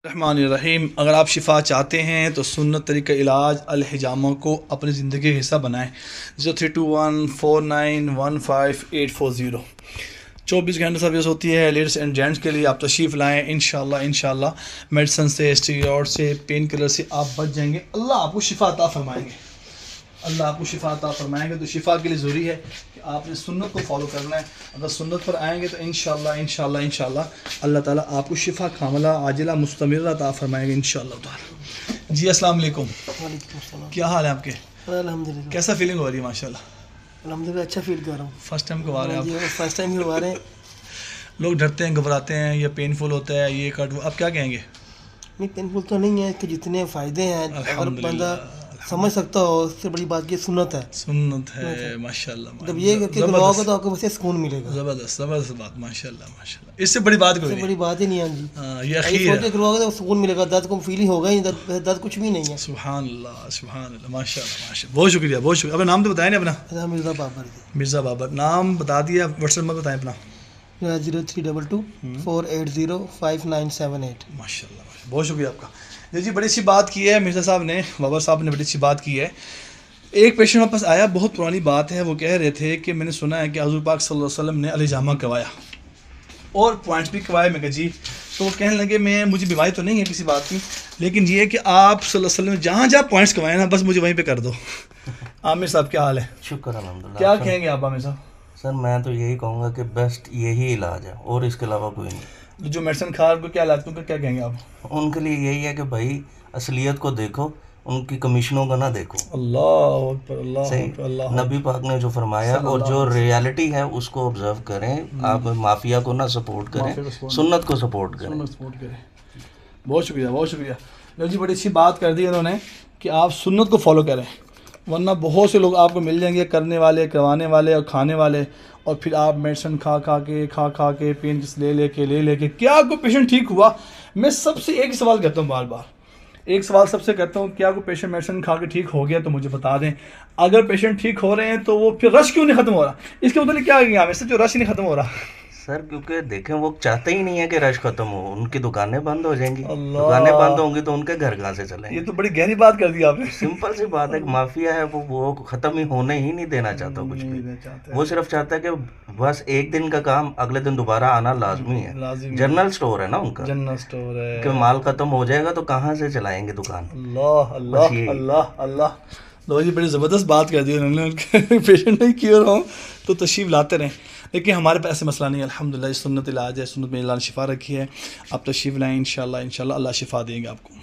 الرحمن الرحیم. اگر آپ شفا چاہتے ہیں تو سنت طریقہ علاج الحجامہ کو اپنی زندگی کا حصہ بنائیں. 0321491580. 24 گھنٹے سروس ہوتی ہے لیڈیز اینڈ جینٹس کے لیے. آپ تشریف لائیں. انشاءاللہ میڈیسن سے، اسٹیرائڈ سے، پین کلر سے آپ بچ جائیں گے. اللہ آپ کو شفا عطا فرمائیں گے. تو شفا کے لیے ضروری ہے کہ آپ نے سنت کو فالو کرنا ہے. اگر سنت پر آئیں گے تو انشاءاللہ اللہ تعالیٰ آپ کو شفا کاملہ عاجلہ مستمرہ عطا فرمائیں گے انشاءاللہ تعالیٰ. جی السلام علیکم. وعلیکم السلام. کیا حال ہے آپ کے؟ الحمدللہ. کیسا فیلنگ ہو رہی ہے؟ ماشاءاللہ الحمدللہ اچھا فیل کر رہا ہوں. فرسٹ ٹائم کروا رہے ہیں آپ؟ فرسٹ ٹائم کروا رہے ہیں. لوگ ڈرتے ہیں، گھبراتے ہیں، یا پین فل ہوتا ہے، یہ کٹ. آپ کیا کہیں گے؟ نہیں، پین فل تو نہیں ہے کہ جتنے فائدے ہیں اگر بندہ سمجھ سکتا ہو اس سے بڑی بات یہ سنت ہے. ماشاءاللہ. جب یہ کر کے کرواؤ گے تو آپ کو ویسے سکون ملے گا. زبردست بات. ماشاءاللہ. اس سے بڑی بات سے بڑی بات ہی نہیں ہے. جی یہ اخیر ہے. کرواؤ گے تو سکون ملے گا. درد کو فیل ہی ہوگا ہی. درد کچھ بھی نہیں ہے. سبحان اللہ. ماشاءاللہ. بہت شکریہ. اپنا نام تو بتائیں نا اپنا. مرزا بابر. مرزا بابر نام بتا دیا. واٹس ایپ نمبر بتائیں اپنا. 0322480597. ماشاءاللہ. بہت شکریہ آپ کا. جی بڑی اچھی بات کی ہے مرزا صاحب نے، بابر صاحب نے بڑی اچھی بات کی ہے. ایک پیشنٹ ہمارے پاس آیا، بہت پرانی بات ہے. وہ کہہ رہے تھے کہ میں نے سنا ہے کہ حضور پاک صلی اللہ علیہ وسلم نے الحجامہ کروایا اور پوائنٹس بھی کروائے. میں کہا جی. تو وہ کہنے لگے مجھے بیماری تو نہیں ہے کسی بات کی، لیکن یہ ہے کہ آپ صلی اللہ علیہ وسلم نے جہاں پوائنٹس کروائے نا بس مجھے وہیں پہ کر دو. عامر صاحب کیا حال ہے؟ شکر الحمدللہ. کیا کہیں گے آپ عامر صاحب؟ سر میں تو یہی کہوں گا کہ بیسٹ یہی علاج ہے اور اس کے علاوہ کوئی نہیں. جو میڈیسن کھا رہے کو کیا علاج کو کیا کہیں گے آپ؟ ان کے لیے یہی ہے کہ بھائی اصلیت کو دیکھو، ان کی کمیشنوں کا نہ دیکھو. اللہ اکبر. صحیح. نبی پاک نے جو فرمایا اور جو ریالٹی ہے اس کو آبزرو کریں. آپ مافیا کو نہ سپورٹ کریں، سنت کو سپورٹ کریں. بہت شکریہ. جی بڑی اچھی بات کر دی انہوں نے کہ آپ سنت کو فالو کریں، ورنہ بہت سے لوگ آپ کو مل جائیں گے کرنے والے، کروانے والے اور کھانے والے، اور پھر آپ میڈیسن کھا کے پین کس لے کے کیا کوئی پیشنٹ ٹھیک ہوا؟ میں سب سے ایک سوال کرتا ہوں، بار ایک سوال سب سے کرتا ہوں، کیا کوئی پیشنٹ میڈیسن کھا کے ٹھیک ہو گیا تو مجھے بتا دیں. اگر پیشنٹ ٹھیک ہو رہے ہیں تو وہ پھر رش کیوں نہیں ختم ہو رہا؟ اس کے متعلق کیا کہیں آپ اس سے جو رش نہیں ختم ہو رہا؟ سر کیونکہ دیکھیں وہ چاہتے ہی نہیں ہے کہ رش ختم ہو. ان کی دکانیں بند ہو جائیں گی. دکانیں بند ہوں گی تو ان کے گھر کہاں سے چلیں گے؟ یہ تو بڑی گہری بات کر دی آپ نے. سمپل سی بات ہے کہ مافیا ہے وہ ختم ہی ہونے ہی نہیں دینا چاہتا کچھ بھی. وہ صرف چاہتا ہے کہ بس ایک دن کا کام اگلے دن دوبارہ آنا لازمی ہے. جنرل سٹور ہے نا ان کا. جنرل سٹور ہے کہ مال ختم ہو جائے گا تو کہاں سے چلائیں گے دکان. اللہ. لو جی بڑی زبردست بات کر دی انہوں نے. پیشنٹ نہیں کیوں رہا ہوں تو تشریف لاتے رہیں، لیکن ہمارے پاس ایسے مسئلہ نہیں ہے. الحمدللہ سنت علاج ہے. سنت میں اللہ نے شفا رکھی ہے. آپ تشریف لائیں. انشاءاللہ اللہ شفا دیں گے آپ کو.